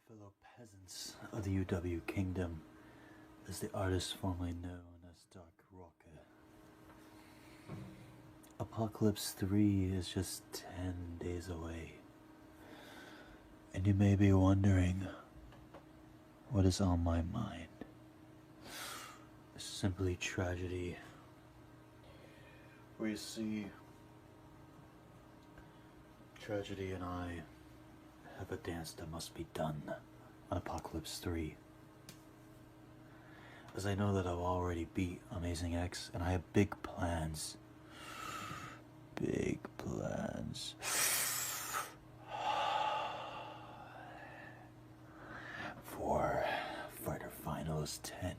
fellow peasants of the UW Kingdom, is the artist formerly known as Dark Rocker. Apocalypse 3 is just 10 days away, and you may be wondering what is on my mind. It's simply tragedy. Where you see, tragedy and I have a dance that must be done on Apocalypse 3. As I know that I've already beat Amazing X, and I have big plans. Big plans. For Fighter Finals 10.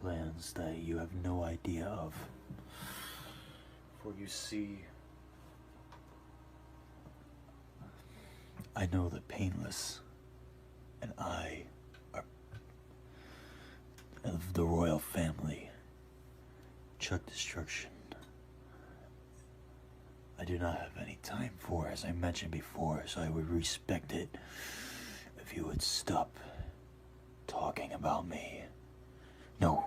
Plans that you have no idea of. For you see, I know that Painless and I are of the royal family. Chuck Destruction I do not have any time for, as I mentioned before, so I would respect it if you would stop talking about me. No,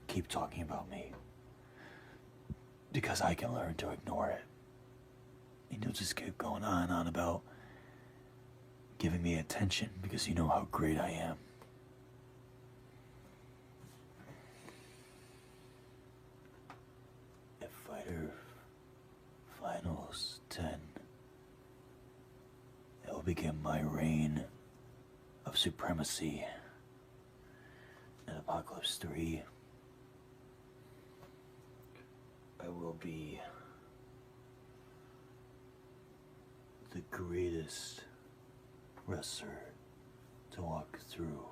keep talking about me, because I can learn to ignore it. And you'll just keep going on about giving me attention because you know how great I am. If Fighter Finals 10, it will begin my reign of supremacy. In Apocalypse 3, I will be the greatest wrestler to walk through.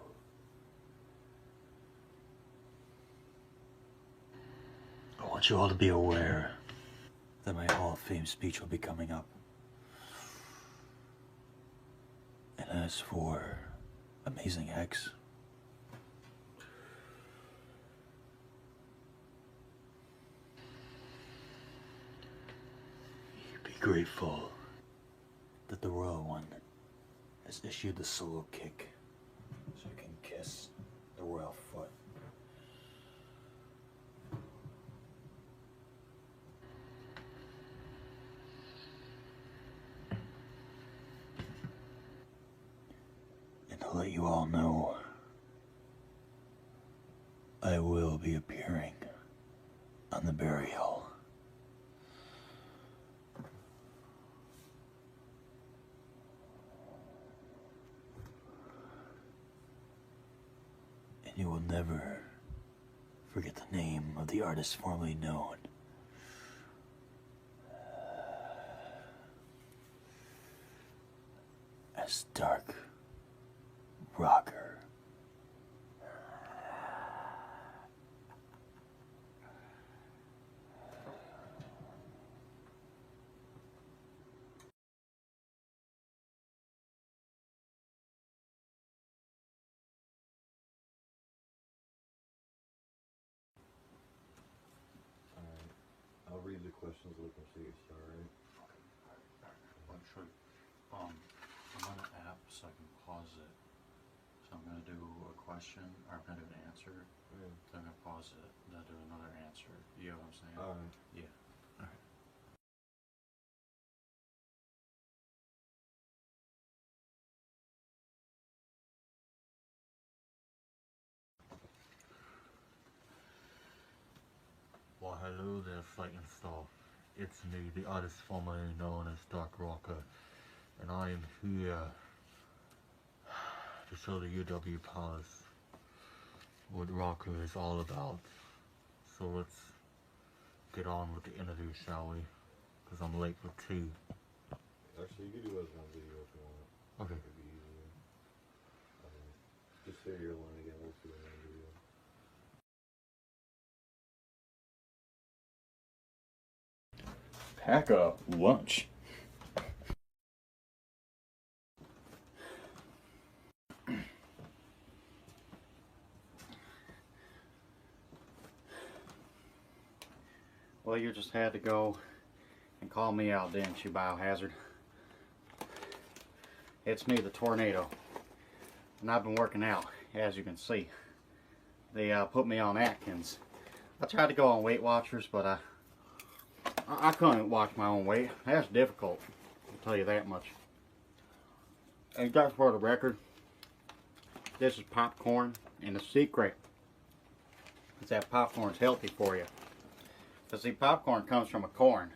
I want you all to be aware that my Hall of Fame speech will be coming up. And as for Amazing X, be grateful that the Royal One has issued the solo kick so you can kiss the royal foot. And to let you all know, I will be appearing on the burial. And you will never forget the name of the artist formerly known as Dark Rocker. I'll read the questions like I see you start, right? Well, sure. I'm on an app so I can pause it. So I'm gonna do a question, or I'm gonna do an answer. Yeah. Then I'm gonna pause it, then do another answer. You know what I'm saying? Alright. Yeah. Alright. Well, hello there, Fighting Star. It's me, the artist formerly known as Dark Rocker, and I am here to show the UW Palace what Rocker is all about. So let's get on with the interview, shall we? Because I'm late for tea. Actually, you can do it as one video if you want. Okay. It'd be easier. Just say your line again, we'll do it in one video. Pack up lunch. Well, you just had to go and call me out, didn't you, Biohazard? It's me, the Tornado. And I've been working out, as you can see. They put me on Atkins. I tried to go on Weight Watchers, but I couldn't watch my own weight. That's difficult, I'll tell you that much. And just for the record, this is popcorn, and the secret is that popcorn's healthy for you. Because see, popcorn comes from a corn,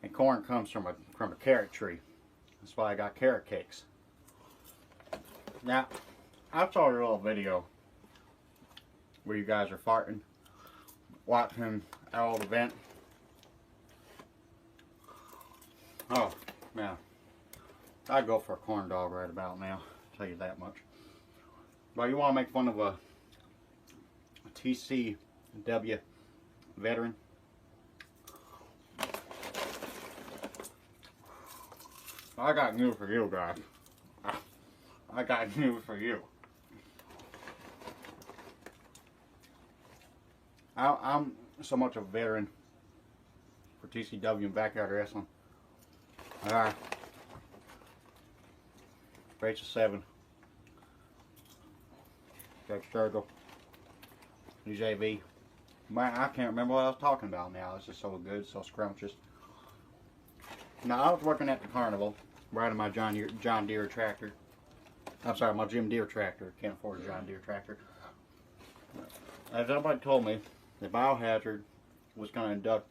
and corn comes from a carrot tree. That's why I got carrot cakes. Now, I saw your little video where you guys are farting, watching our old event. Oh, man. I'd go for a corn dog right about now, I'll tell you that much. But you want to make fun of a TCW veteran? I got news for you guys. I got news for you. I'm so much a veteran for TCW and backyard wrestling. Rachel 7. Jake Sturgill. UJV. Man, I can't remember what I was talking about now. It's just so good, so scrumptious. Now, I was working at the carnival, riding my John Deere tractor. I'm sorry, my Jim Deere tractor. Can't afford a John Deere tractor. As everybody told me, the Biohazard was going to induct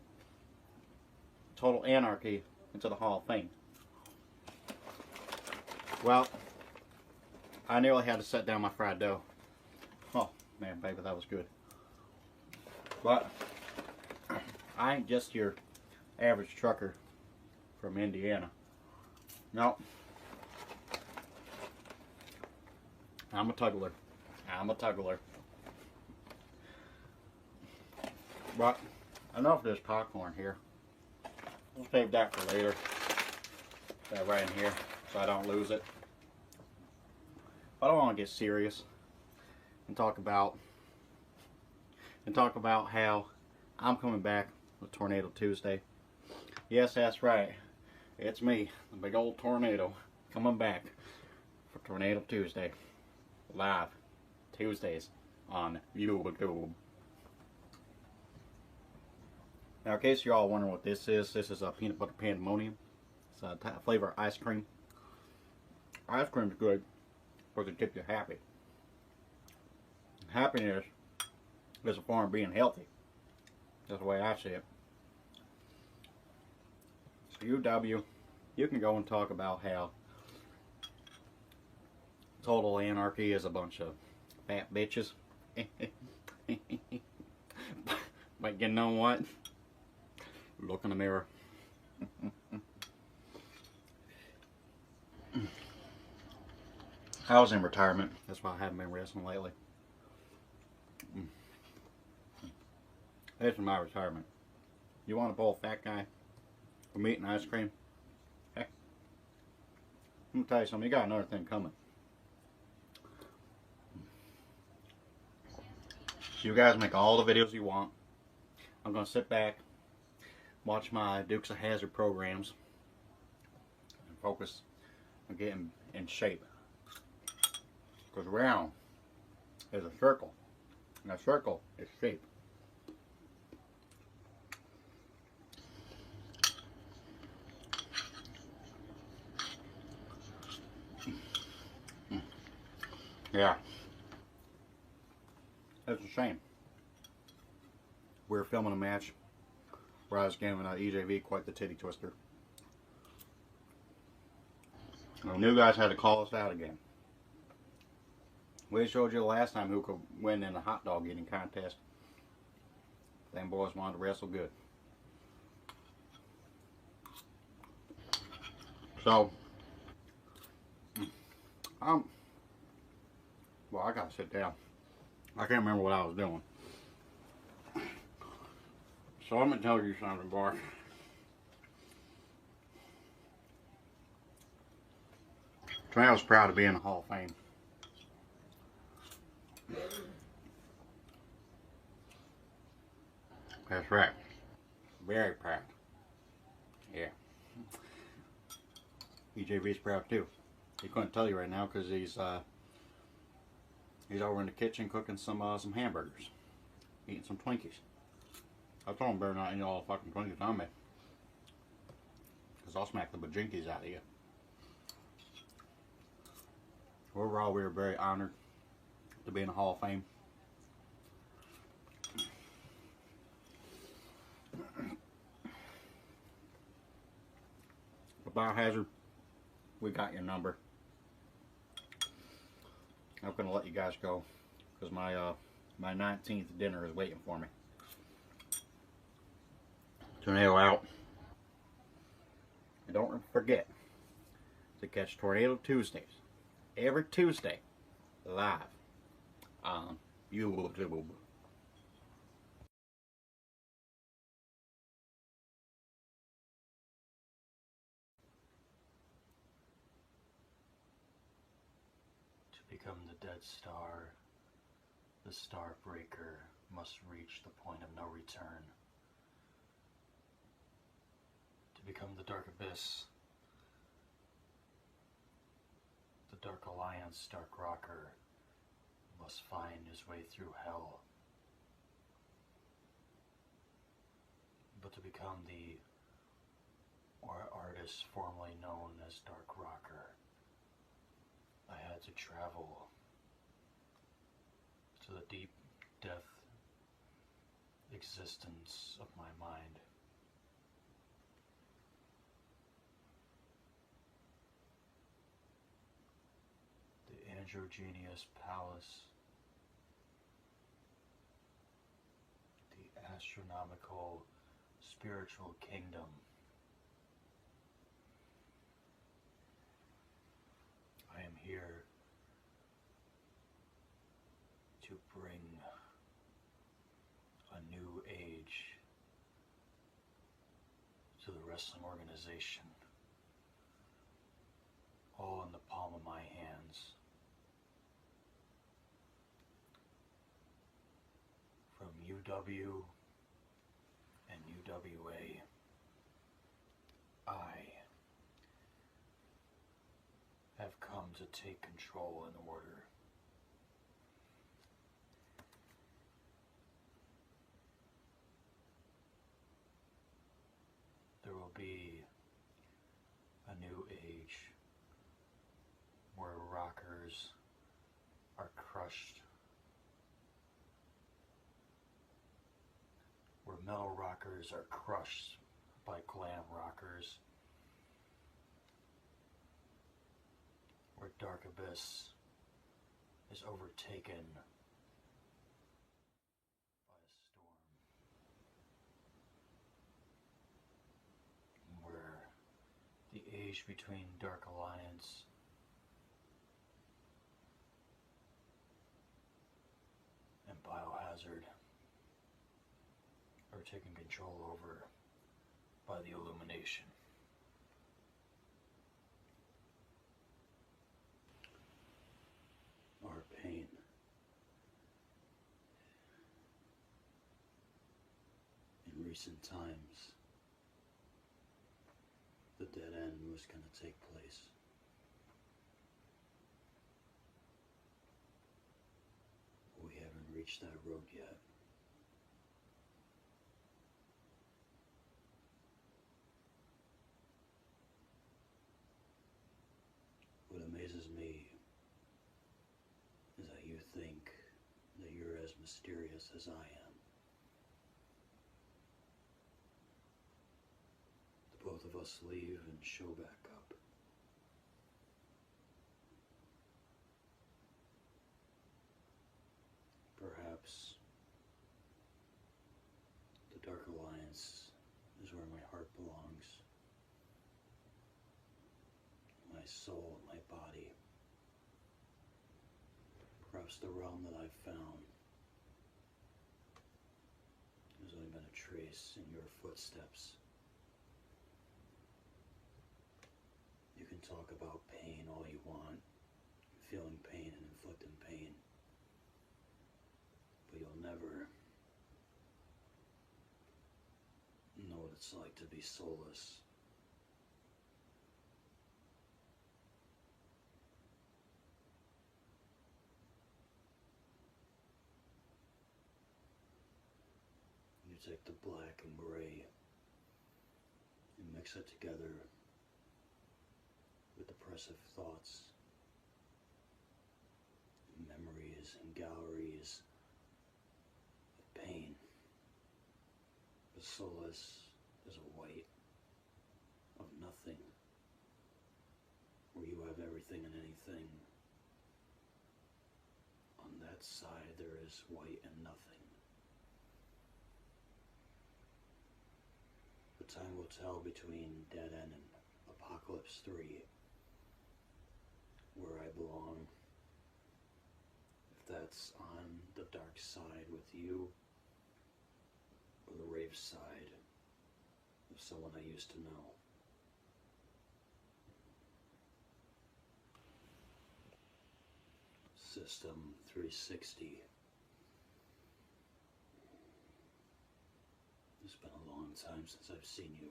Total Anarchy into the Hall of Fame. Well, I nearly had to set down my fried dough. Oh, man, baby, that was good. But I ain't just your average trucker from Indiana. No. I'm a tuggler. I'm a tuggler. But enough of this popcorn here. We'll save that for later. That right in here so I don't lose it. But I want to get serious and talk about how I'm coming back with Tornado Tuesday. Yes, that's right. It's me, the big old tornado, coming back for Tornado Tuesday. Live Tuesdays on YouTube. Now, in case you're all wondering what this is a peanut butter pandemonium. It's a flavor ice cream. Ice cream's good because it keeps you happy. Happiness is a form of being healthy. That's the way I see it. So UW, you can go and talk about how Total Anarchy is a bunch of fat bitches. But you know what? Look in the mirror. I was in retirement. That's why I haven't been wrestling lately. This is my retirement. You want a bowl fat guy for meat and ice cream? Hey, I'm gonna tell you something. You got another thing coming. You guys make all the videos you want. I'm gonna sit back, watch my Dukes of Hazzard programs, and focus on getting in shape. Because round is a circle, and a circle is shape. Yeah. That's a shame. We were filming a match where I was giving EJV quite the titty twister. The new guys had to call us out again. We showed you the last time who could win in a hot dog eating contest. Them boys wanted to wrestle good. So, well, I gotta sit down. I can't remember what I was doing. So I'm gonna tell you something, boy. I was proud to be in the Hall of Fame. That's right. Very proud. Yeah. EJV's proud too. He couldn't tell you right now because he's over in the kitchen cooking some hamburgers, eating some Twinkies. I told him better not eat all the fucking Twinkies on me, because I'll smack the bajinkies out of you. Overall, we were very honored to be in the Hall of Fame. The Biohazard, we got your number. I'm gonna let you guys go because my 19th dinner is waiting for me. Tornado out. And don't forget to catch Tornado Tuesdays every Tuesday live on YouTube. To become the Dead Star, the Star Breaker must reach the point of no return. To become the Dark Abyss, the Dark Alliance Dark Rocker must find his way through hell. But to become the artist formerly known as Dark Rocker, I had to travel to the deep death existence of my mind. The androgynous palace, the astronomical spiritual kingdom. I am here to bring a new age to the wrestling organization, all in the palm of my hands. From UW and UWA, I have come to take control in order. There will be a new age where rockers are crushed, where metal rockers are crushed by glam rockers, where Dark Abyss is overtaken by a storm, where the age between Dark Alliance and Biohazard are taken control over by the Illumination. Our pain in recent times, the dead end was going to take place. We haven't reached that road yet. What amazes me is that you think that you're as mysterious as I am. The both of us leave and show back up. Perhaps the Dark Alliance is where my heart belongs. My soul, my body. Perhaps the realm that I've found has only been a trace in your footsteps. You can talk about pain all you want, feeling pain and inflicting pain, but you'll never know it's like to be soulless. You take the black and gray and mix it together with oppressive thoughts, memories and galleries of pain. The solace is a white of nothing, where you have everything and anything. On that side there is white and nothing. But time will tell between Dead End and Apocalypse 3 where I belong. If that's on the dark side with you, or the rave side of someone I used to know. System 360. It's been a long time since I've seen you.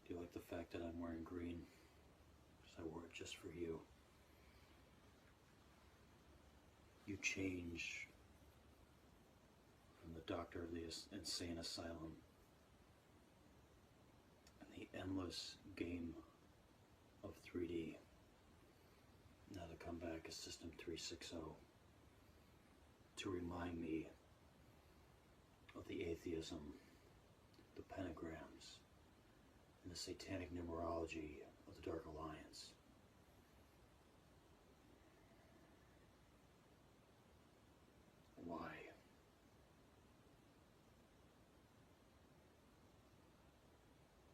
Do you like the fact that I'm wearing green? Because I wore it just for you. You changed from the doctor of the insane asylum and the endless game of 3D. Now to come back as System 360 to remind me of the atheism, the pentagrams, and the satanic numerology of the Dark Alliance. Why?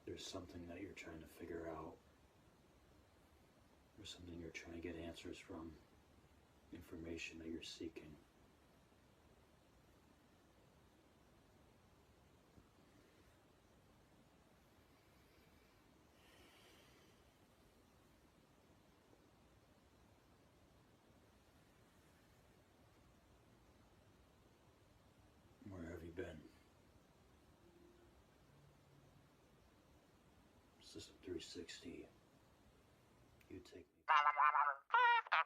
There's something that you're trying to figure out. There's something you're trying to get answers from. Information that you're seeking. Where have you been? System 360. You take me to a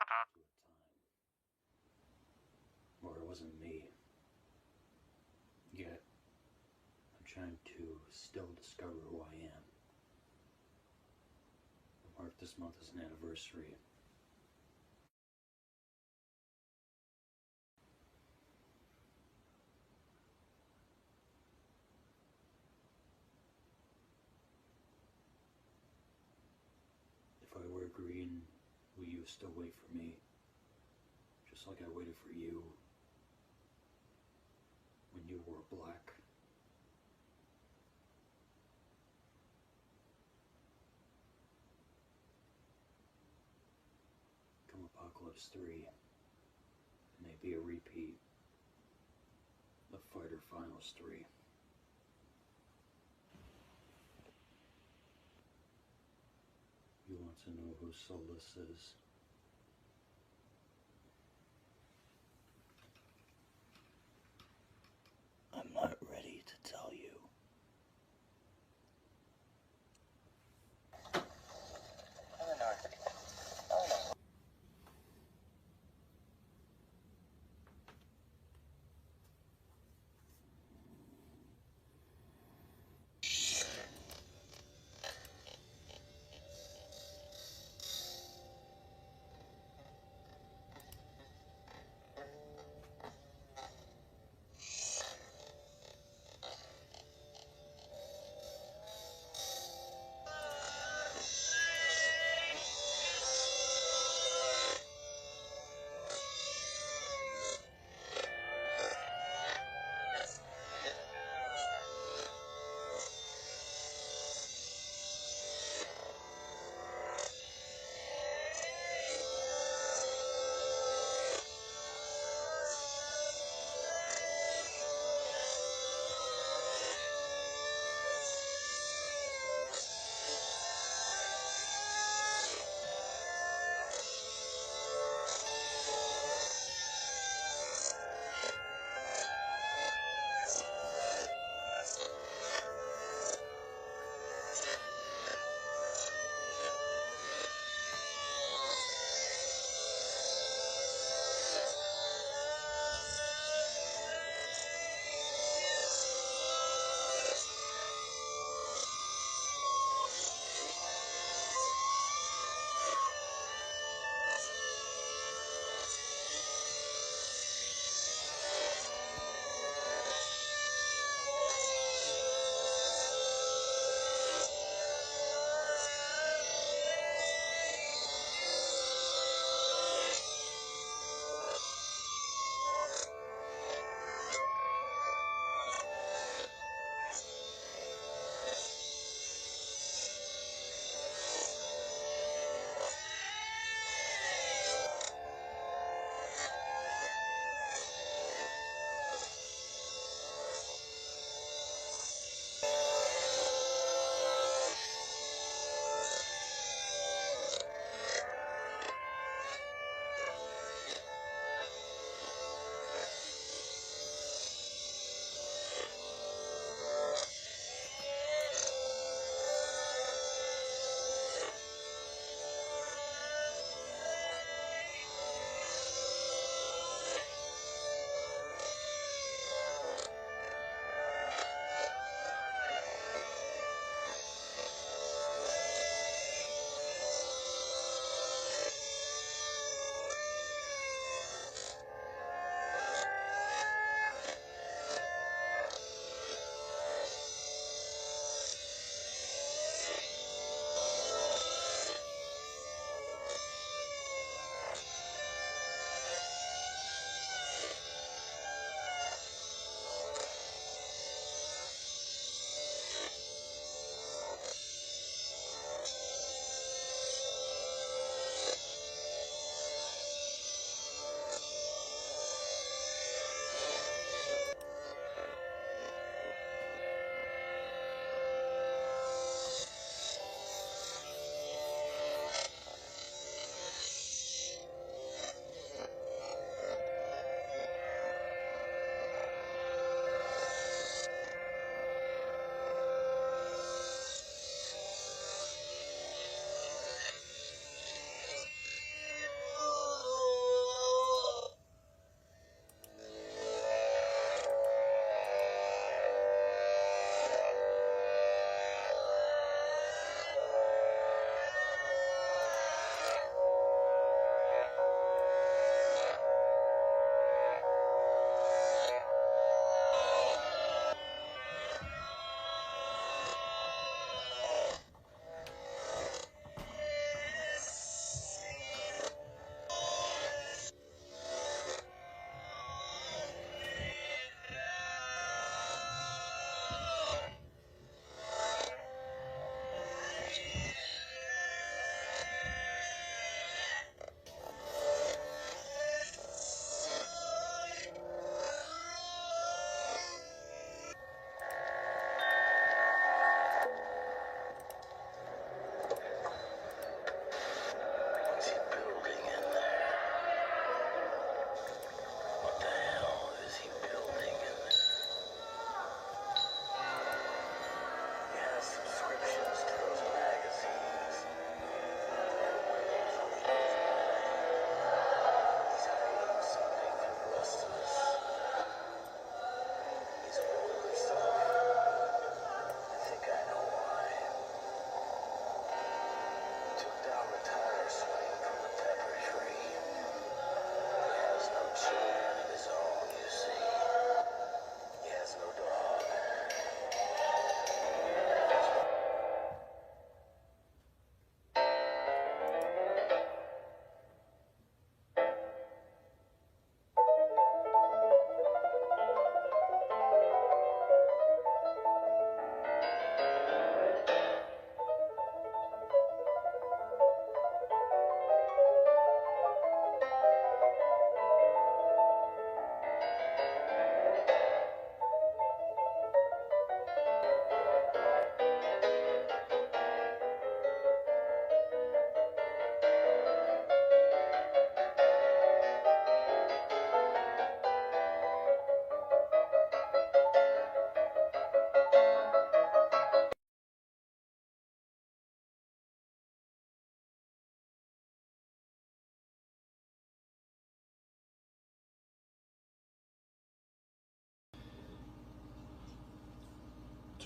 time where it wasn't me. Yet, I'm trying to still discover who I am. I mark this month as an anniversary. If I wear green, will you still wait for me? Just like I waited for you when you wore black. Come Apocalypse 3, it may be a repeat of Fighter Finals 3. You want to know who Solus is? I'm not ready to tell you.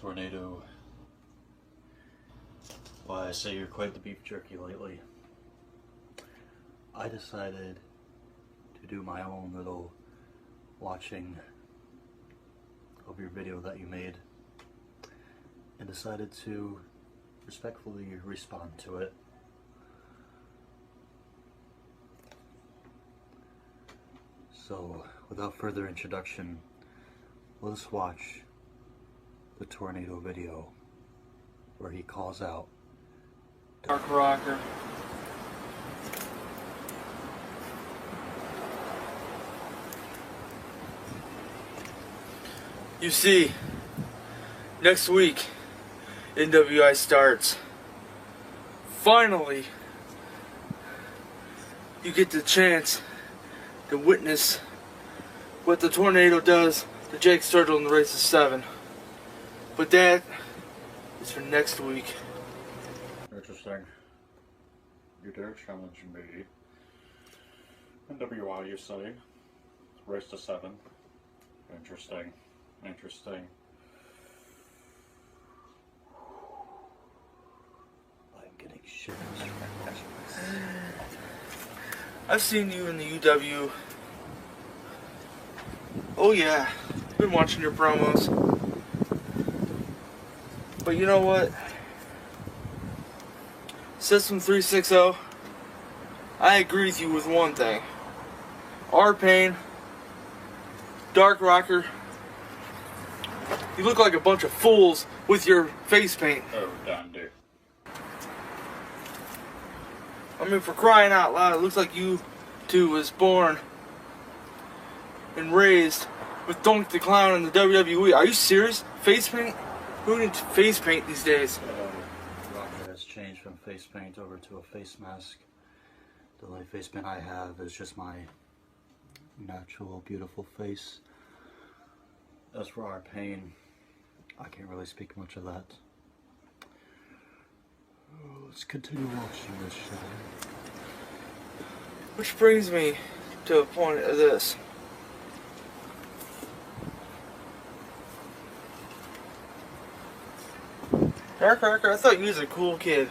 Tornado. Why I say you're quite the beef jerky lately. I decided to do my own little watching of your video that you made and decided to respectfully respond to it. So, without further introduction, let's watch the Tornado video where he calls out Dark Rocker. You see, next week, NWI starts. Finally, you get the chance to witness what the Tornado does to Jake Sturgill in the race of 7. But that is for next week. Interesting. You dare challenge me. NWI, you say? Race to 7. Interesting. Interesting. I'm getting shivers. I've seen you in the UW. Oh yeah, I've been watching your promos. But you know what? System 360, I agree with you with one thing. R-Pain, Dark Rocker, you look like a bunch of fools with your face paint. Oh, Dandy. I mean, for crying out loud, it looks like you two was born and raised with Donkey the Clown in the WWE. Are you serious? Face paint? Who needs face paint these days? Rocker has changed from face paint over to a face mask. The only face paint I have is just my natural, beautiful face. As for our pain, I can't really speak much of that. Let's continue watching this show. Which brings me to a point of this. Dark Rocker, I thought you was a cool kid.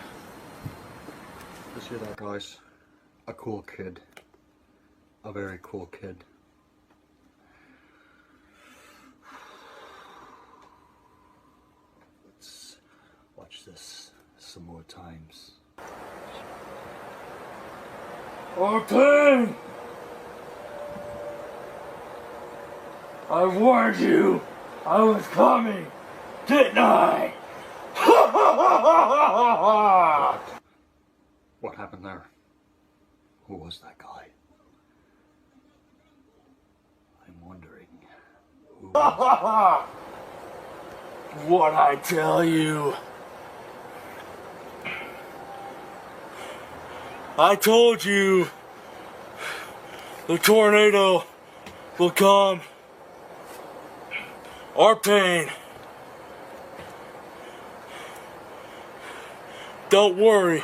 You see that, guys? A cool kid. A very cool kid. Let's watch this some more times. Okay! I warned you I was coming, didn't I? What happened there? Who was that guy? I'm wondering. What I tell you? I told you the Tornado will come. R-Pain. Don't worry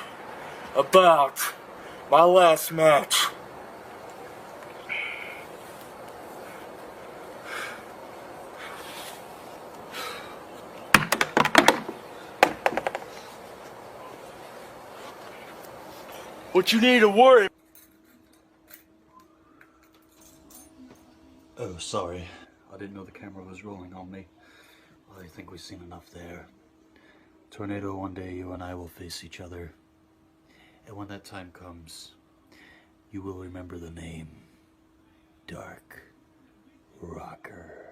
about my last match. What you need to worry. Oh, sorry. I didn't know the camera was rolling on me. Well, I think we've seen enough there. Tornado, one day you and I will face each other. And when that time comes, you will remember the name Dark Rocker.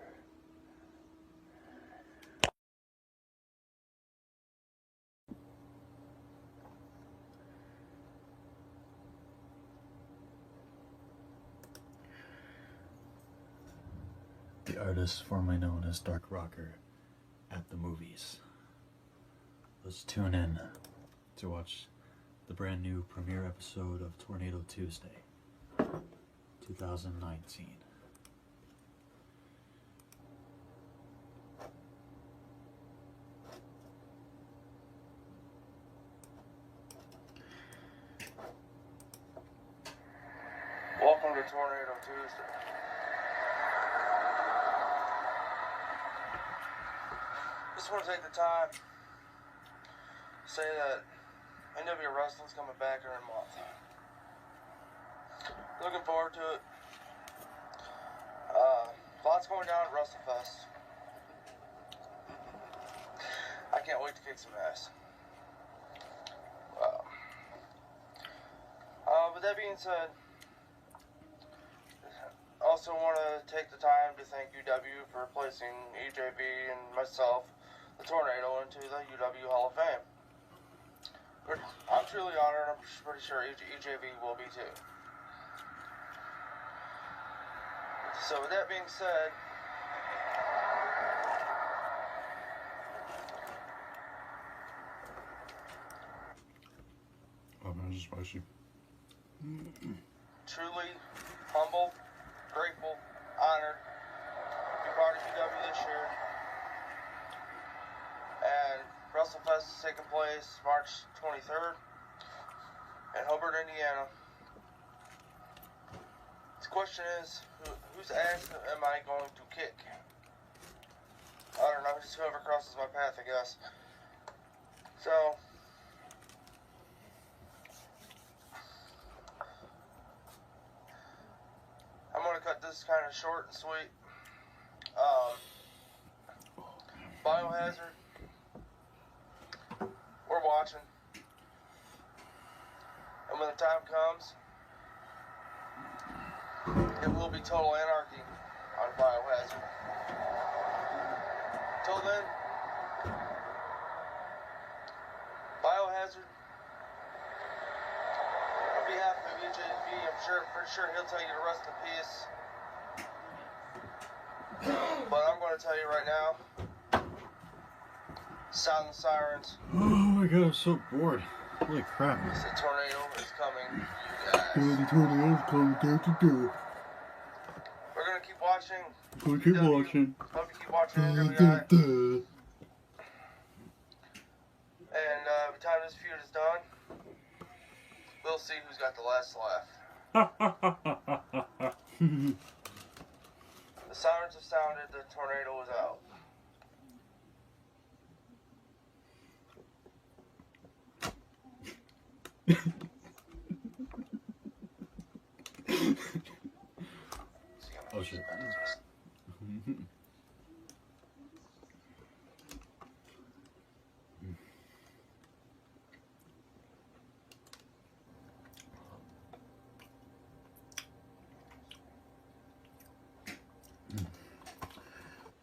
The artist formerly known as Dark Rocker at the movies. Let's tune in to watch the brand new premiere episode of Tornado Tuesday, 2019. Welcome to Tornado Tuesday. just want to take the time to say that NW Wrestling's coming back in a month. Looking forward to it. Lots going down at WrestleFest. I can't wait to kick some ass. With that being said, also want to take the time to thank UW for placing EJV and myself, the Tornado, into the UW Hall of Fame. I'm truly honored, and I'm pretty sure EJV will be too. So with that being said, oh man, it's spicy. truly humble, grateful, honored to be part of UW this year. And WrestleFest is taking place March 23rd in Hobart, Indiana. The question is, whose ass am I going to kick? I don't know, just whoever crosses my path, I guess. So, I'm going to cut this kind of short and sweet. Biohazard, we're watching. And when the time comes, it will be total anarchy on Biohazard. Till then, Biohazard, on behalf of EJV, pretty sure he'll tell you to rest in peace. But I'm going to tell you right now, sound the sirens. Oh my god, I'm so bored. Holy crap. The tornado is coming, you guys. The tornado's coming down to do. We're going to keep watching. Gonna keep watching. Hope you keep watching NWI. And by the time this feud is done, we'll see who's got the last laugh. The sirens have sounded, the tornado is out. Oh shit.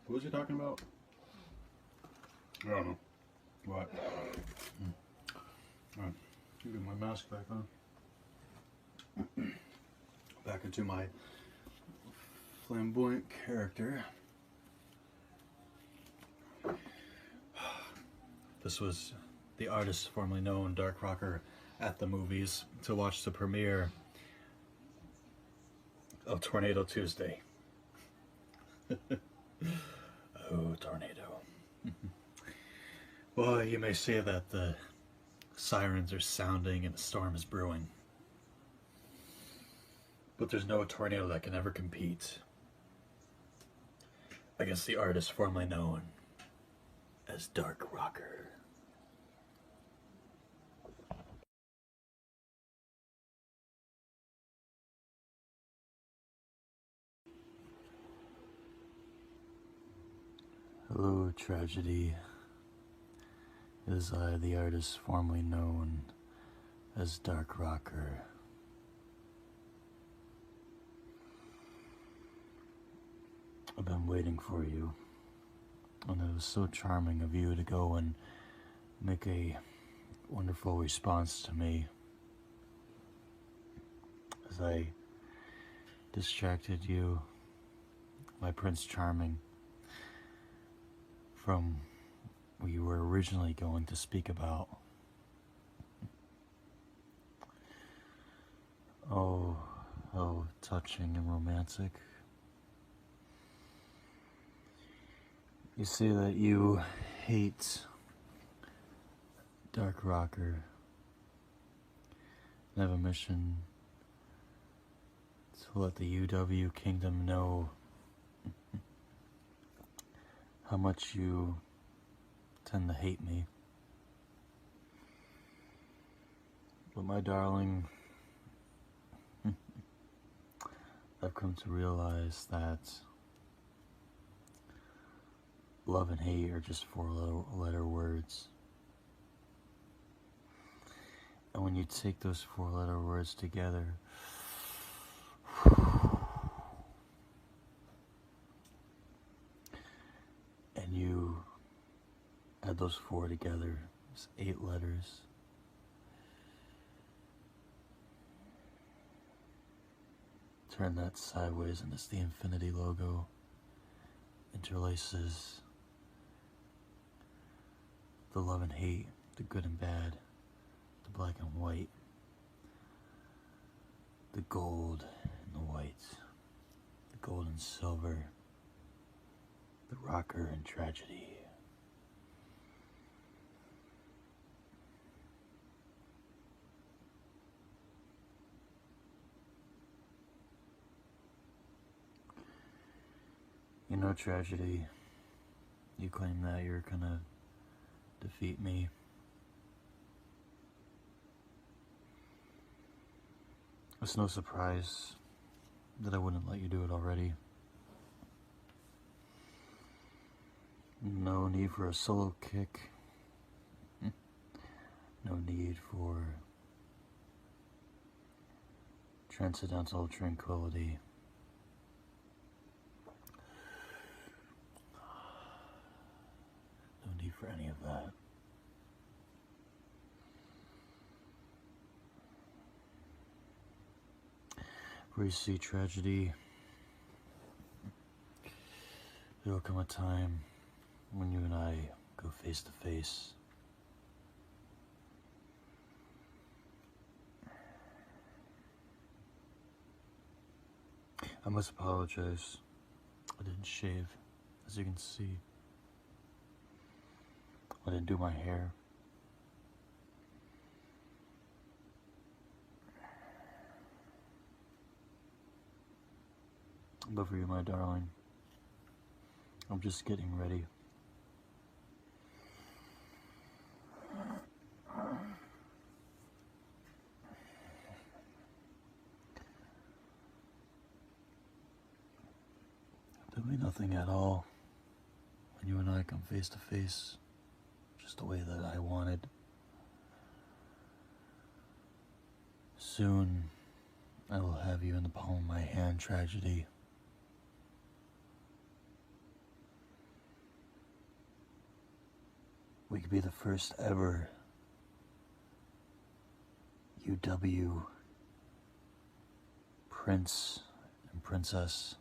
What was he talking about? I don't know. What? Alright, get my mask back on. Back into my flamboyant character. This was the artist formerly known Dark Rocker at the movies to watch the premiere of Tornado Tuesday. Oh, tornado. Well, you may say that the sirens are sounding and a storm is brewing. But there's no tornado that can ever compete against the artist formerly known as Dark Rocker. Hello, tragedy. It is I, the artist formerly known as Dark Rocker. I've been waiting for you, and it was so charming of you to go and make a wonderful response to me as I distracted you, my Prince Charming, from what you were originally going to speak about. Oh, how touching and romantic. You say that you hate Dark Rocker and have a mission to let the UW Kingdom know how much you tend to hate me. But my darling, I've come to realize that love and hate are just four-letter words. And when you take those four-letter words together, and you add those four together, it's 8 letters. Turn that sideways and it's the infinity logo. Interlaces the love and hate, the good and bad, the black and white, the gold and the white, the gold and silver, the rocker and tragedy. You know, tragedy, you claim that you're gonna defeat me. It's no surprise that I wouldn't let you do it already. No need for a solo kick. No need for transcendental tranquility. No need for any of that. Where you see tragedy, there will come a time when you and I go face to face. I must apologize. I didn't shave, as you can see. I didn't do my hair. But for you, my darling, I'm just getting ready. There'll be nothing at all when you and I come face to face, just the way that I wanted. Soon, I will have you in the palm of my hand, tragedy. We could be the first ever UW prince and princess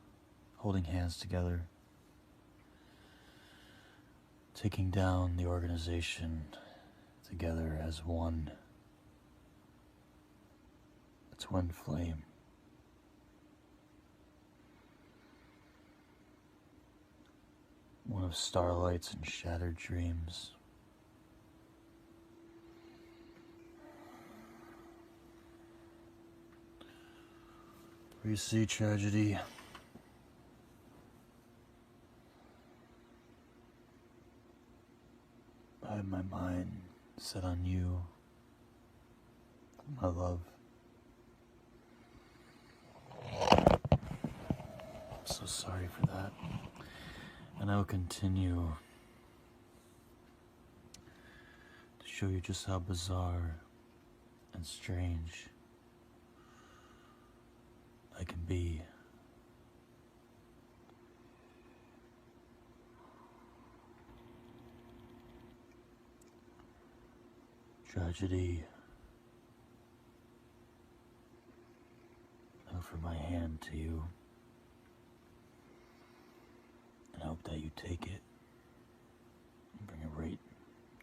holding hands together, taking down the organization together as one, a twin flame. One of starlights and shattered dreams. Where you see tragedy, I have my mind set on you, my love. I'm so sorry for that. And I will continue to show you just how bizarre and strange I can be. Tragedy. I offer my hand to you, and I hope that you take it and bring it right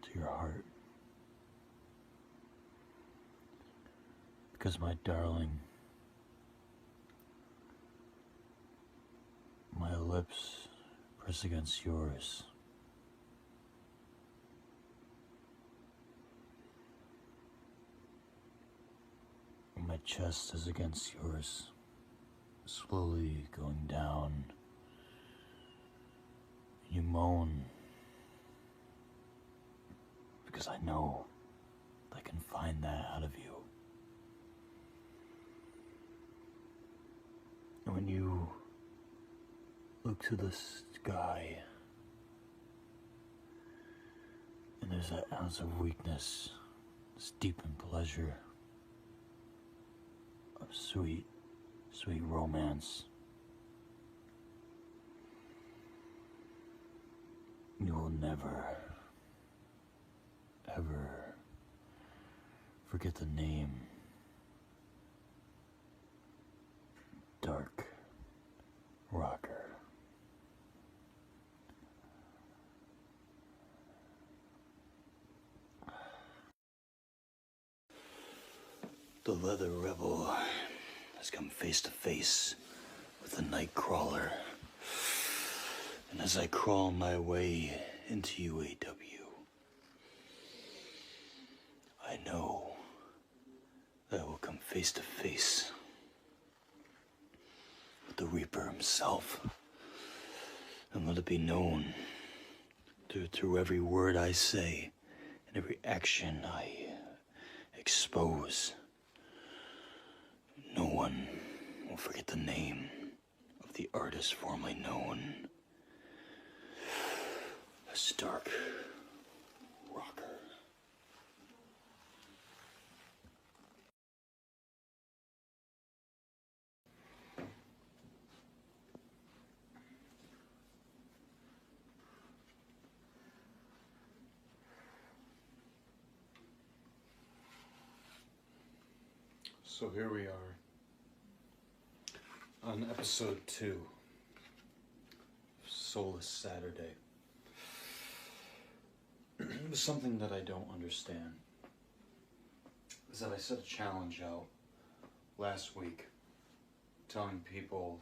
to your heart. Because, my darling, my lips press against yours. My chest is against yours, slowly going down. You moan because I know I can find that out of you. And when you look to the sky, and there's that ounce of weakness, this deep in pleasure of sweet, sweet romance, you will never, ever forget the name Dark Rocker. The Leather Rebel has come face to face with the Nightcrawler. And as I crawl my way into UAW, I know that I will come face to face with the Reaper himself. And let it be known through every word I say and every action I expose, no one will forget the name of the artist formerly known as Dark Rocker. So here we are on episode 2 of Soulless Saturday. It was something that I don't understand. Is that I set a challenge out last week telling people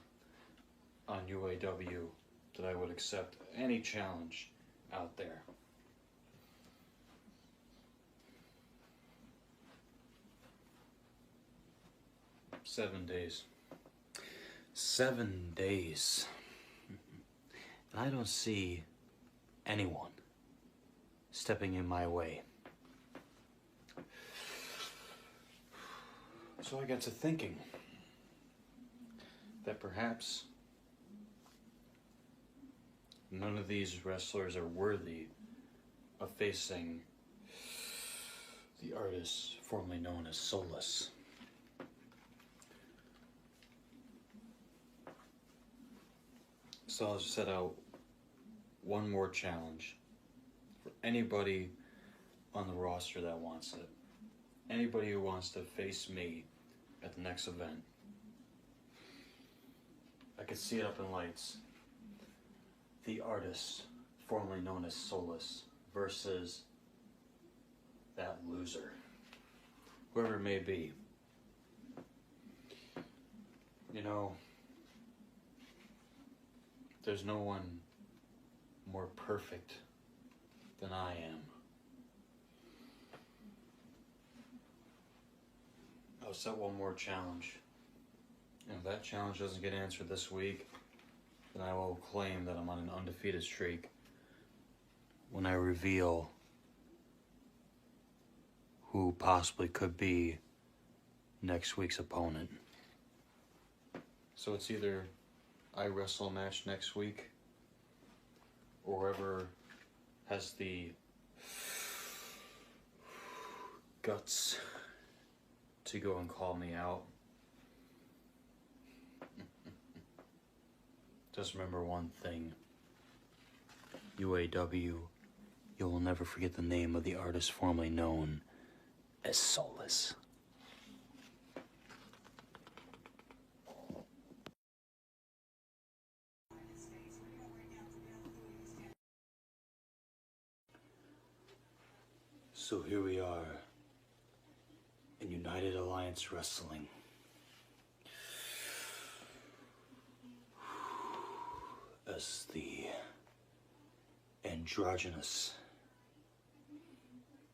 on UAW that I would accept any challenge out there. Seven days. 7 days. And I don't see anyone stepping in my way. So I got to thinking that perhaps none of these wrestlers are worthy of facing the artist formerly known as Soulless. So I'll set out one more challenge for anybody on the roster that wants it. Anybody who wants to face me at the next event. I could see it up in lights. The artist formerly known as Soulless versus that loser. Whoever it may be. You know, there's no one more perfect than I am. I'll set one more challenge. And if that challenge doesn't get answered this week, then I will claim that I'm on an undefeated streak when I reveal who possibly could be next week's opponent. So it's either I wrestle a match next week, or whoever has the guts to go and call me out. Just remember one thing. UAW, you will never forget the name of the artist formerly known as Soulless. So here we are in United Alliance Wrestling. As the androgynous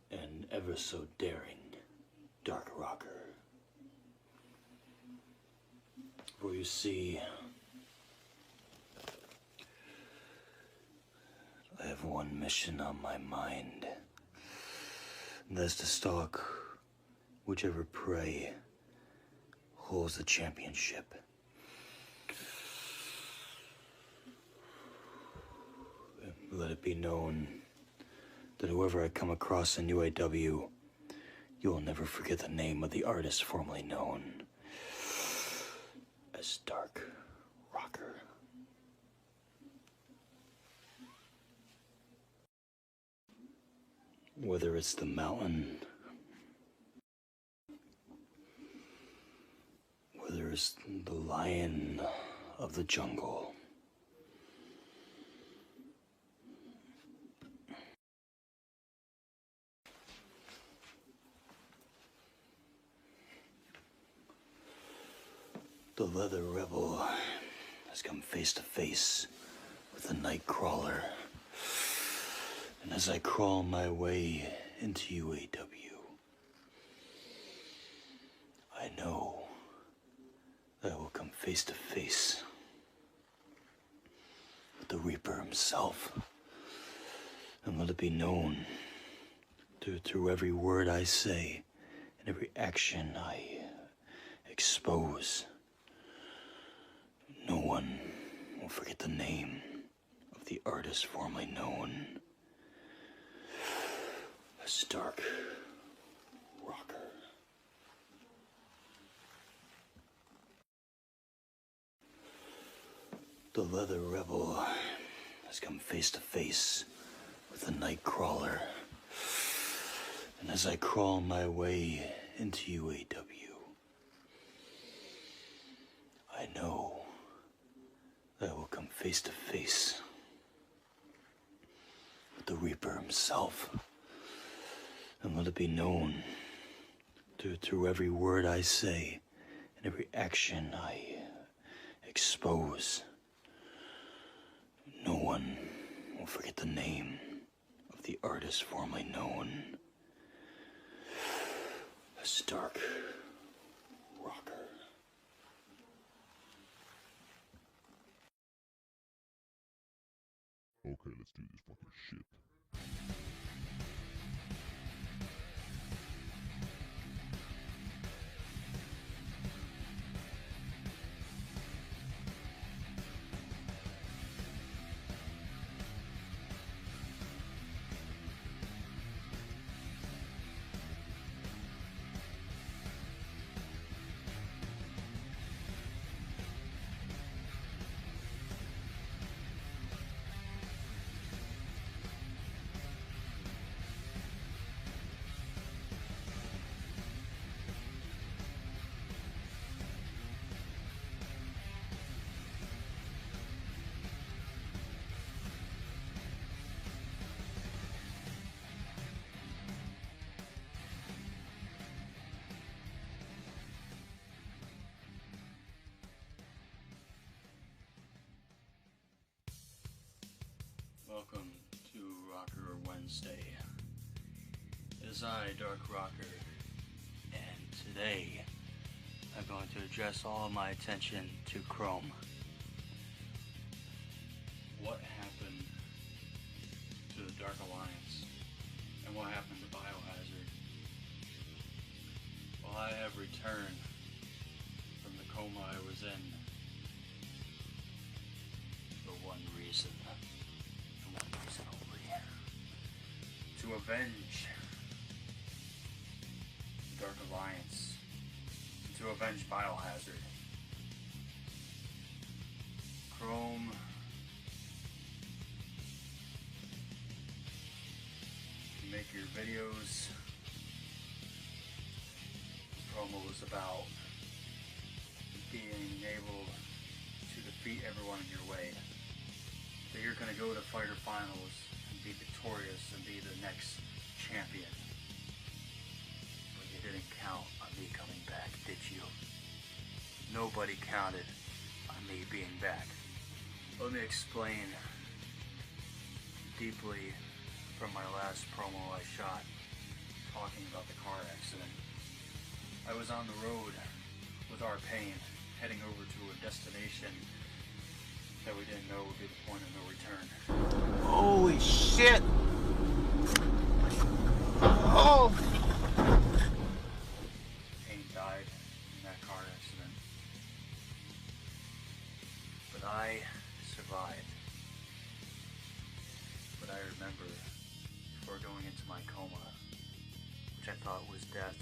and ever so daring Dark Rocker. For you see, I have one mission on my mind. And that's to stalk whichever prey holds the championship. Let it be known that whoever I come across in UAW, you will never forget the name of the artist formerly known as Dark Rocker. Whether it's the mountain, whether it's the lion of the jungle, the leather rebel has come face to face with the night crawler. And as I crawl my way into UAW, I know that I will come face to face with the Reaper himself. And let it be known through every word I say and every action I expose, no one will forget the name of the artist formerly known as Dark Rocker. The leather rebel has come face to face with the night crawler. And as I crawl my way into UAW, I know that I will come face to face with the Reaper himself. And let it be known through every word I say and every action I expose, no one will forget the name of the artist formerly known as Dark Rocker. Okay, let's do this fucking shit. Welcome to Rocker Wednesday. It is I, Dark Rocker, and today I'm going to address all of my attention to Chrome. What happened to the Dark Alliance, and what happened to Biohazard? Well, I have returned from the coma I was in for one reason. To avenge the Dark Alliance, to avenge Biohazard. Chrome you make your videos. Promo was about being able to defeat everyone in your way. That you're gonna go to fighter finals and be victorious and be the next champion. But you didn't count on me coming back, did you? Nobody counted on me being back. Let me explain deeply from my last promo I shot talking about the car accident. I was on the road with our pain, heading over to a destination that we didn't know would be the point of no return. Holy shit! Oh remember before going into my coma, which I thought was death.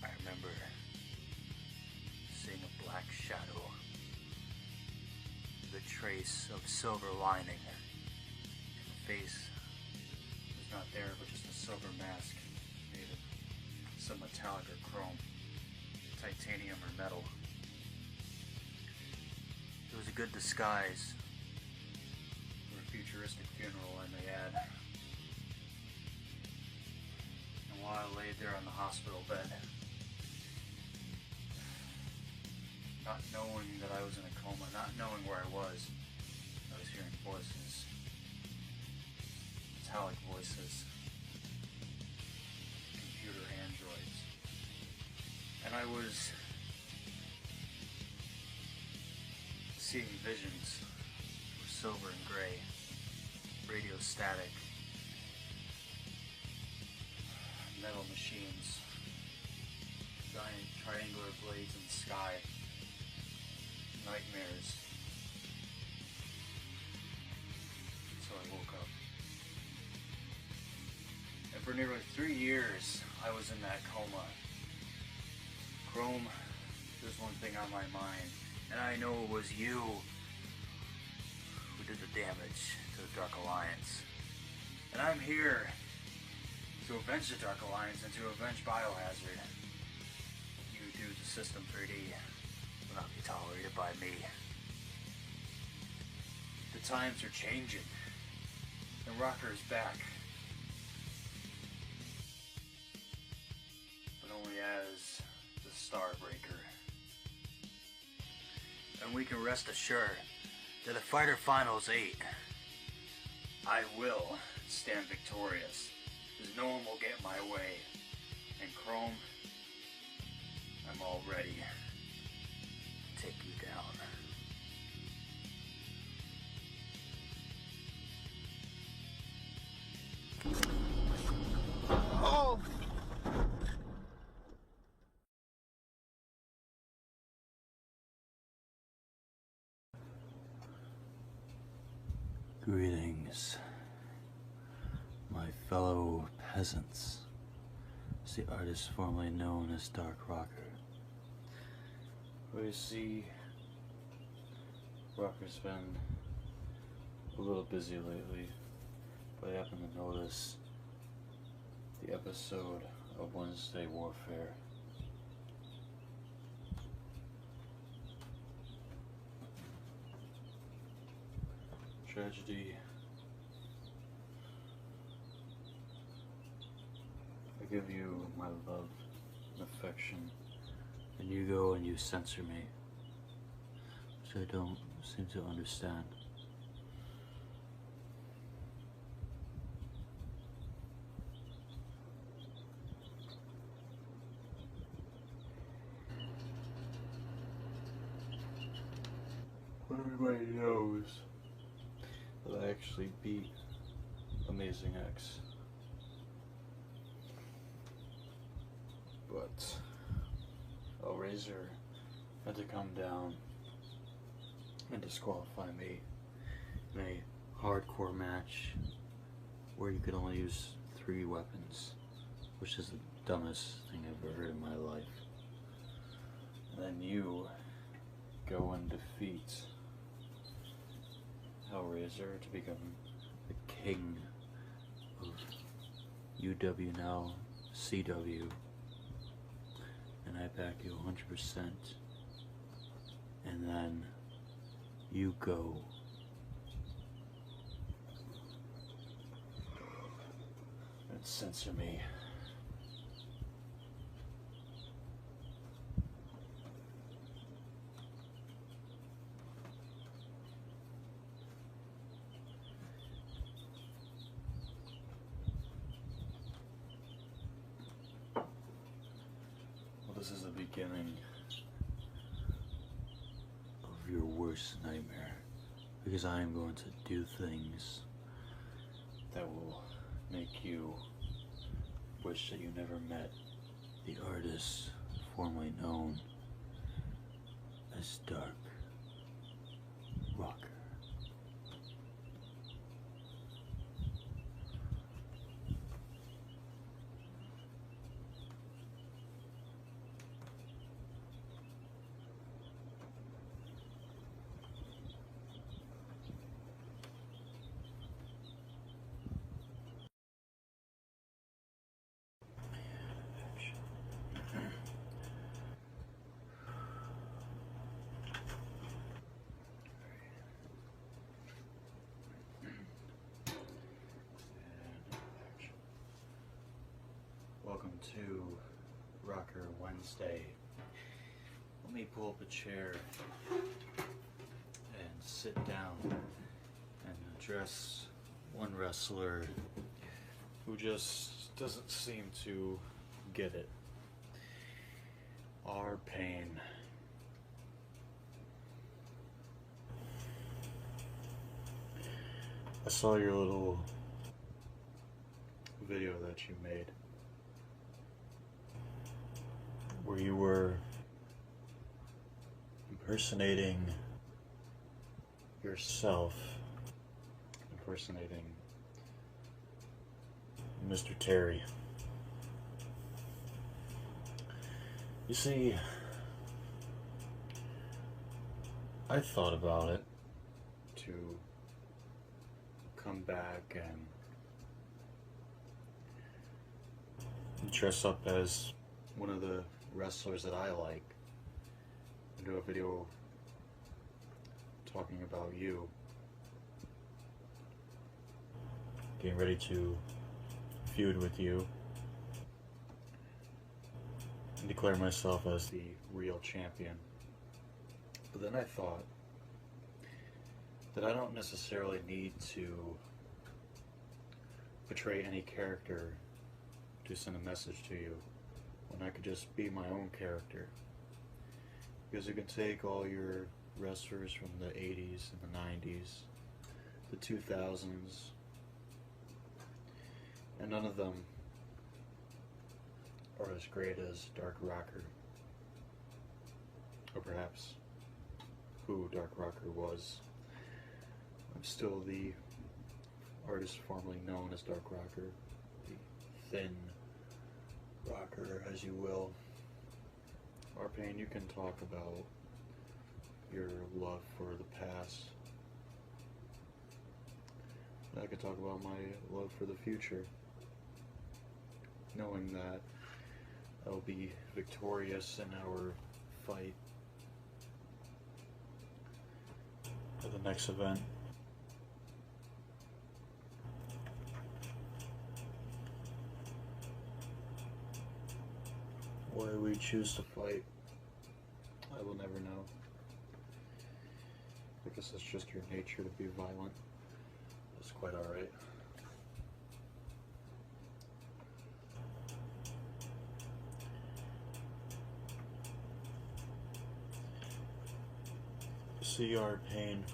I remember seeing a black shadow, the trace of silver lining, and the face was not there, but just a silver mask made of some metallic or chrome, titanium or metal. It was a good disguise for a futuristic funeral, I may add. And while I laid there on the hospital bed, not knowing that I was in a coma, not knowing where I was hearing voices, metallic voices, computer androids, and I was seeing visions of silver and gray, radio static, metal machines, giant triangular blades in the sky, nightmares. So I woke up. And for nearly 3 years, I was in that coma. Chrome, there's one thing on my mind, and I know it was you who did the damage to the Dark Alliance. And I'm here to avenge the Dark Alliance and to avenge Biohazard. You do the System 3D will not be tolerated by me. The times are changing, and Rocker is back. But only as the Starbreaker. And we can rest assured that at Fighter Finals 8, I will stand victorious, because no one will get my way. And Chrome, I'm all ready to take you down. Oh! Greetings, my fellow peasants. It's the artist formerly known as Dark Rocker. We see Rocker's been a little busy lately, but I happened to notice the episode of Wednesday Warfare. Tragedy. I give you my love and affection, and you go and you censor me, which I don't seem to understand. Everybody knows that I actually beat Amazing X. But Razor had to come down and disqualify me in a hardcore match where you could only use 3 weapons, which is the dumbest thing I've ever heard in my life. And then you go and defeat Hellraiser to become the king of UW, now CW, and I back you 100%, and then you go and censor me. This is the beginning of your worst nightmare, because I am going to do things that will make you wish that you never met the artist formerly known as Dark Rocker. welcome to Rocker Wednesday. Let me pull up a chair and sit down and address one wrestler who just doesn't seem to get it. R-Pain. I saw your little video that you made where you were impersonating yourself, impersonating Mr. Terry. You see, I thought about it to come back and dress up as one of the wrestlers that I like and do a video talking about you, getting ready to feud with you and declare myself as the real champion. But then I thought that I don't necessarily need to portray any character to send a message to you, when I could just be my own character. Because you can take all your wrestlers from the 80s and the 90s, the 2000s, and none of them are as great as Dark Rocker, or perhaps who Dark Rocker was. I'm still the artist formerly known as Dark Rocker, the thin rocker, as you will. R-Pain, you can talk about your love for the past. I could talk about my love for the future, knowing that I'll be victorious in our fight at the next event. Why we choose to fight, I will never know. I guess it's just your nature to be violent. It's quite alright. See, R-Pain,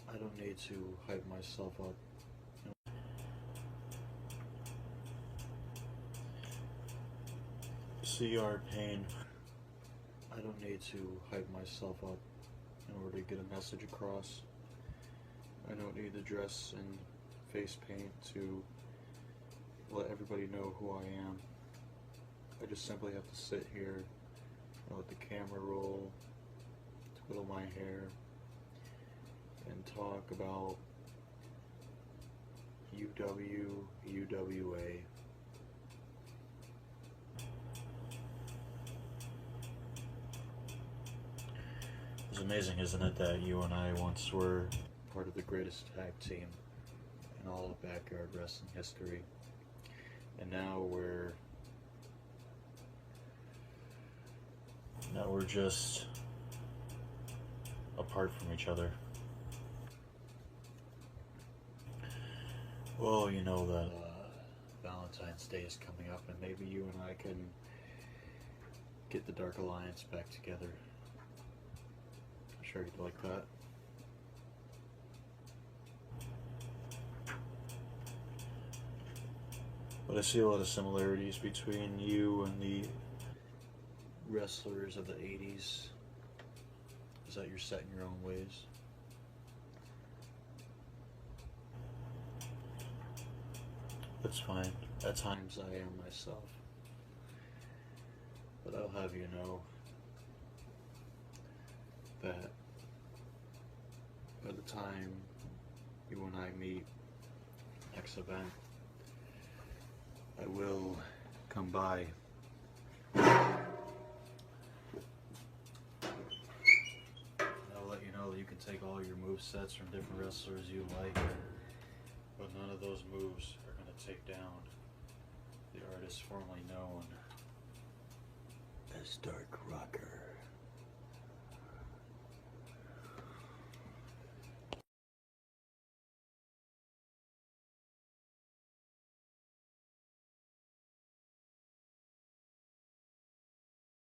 I don't need to hype myself up. See, R-Pain, I don't need to hype myself up in order to get a message across. I don't need to dress in face paint to let everybody know who I am. I just simply have to sit here and let the camera roll, twiddle my hair, and talk about UWA. It's amazing, isn't it, that you and I once were part of the greatest tag team in all of backyard wrestling history, and now we're just apart from each other. Well, you know that Valentine's Day is coming up, and maybe you and I can get the Dark Alliance back together. I'm sure you'd like that. But I see a lot of similarities between you and the wrestlers of the 80s. Is that you're set in your own ways? That's fine. At times I am myself. But I'll have you know that by the time you and I meet next event, I will come by. I'll let you know that you can take all your movesets from different wrestlers you like, but none of those moves are going to take down the artist formerly known as Dark Rocker.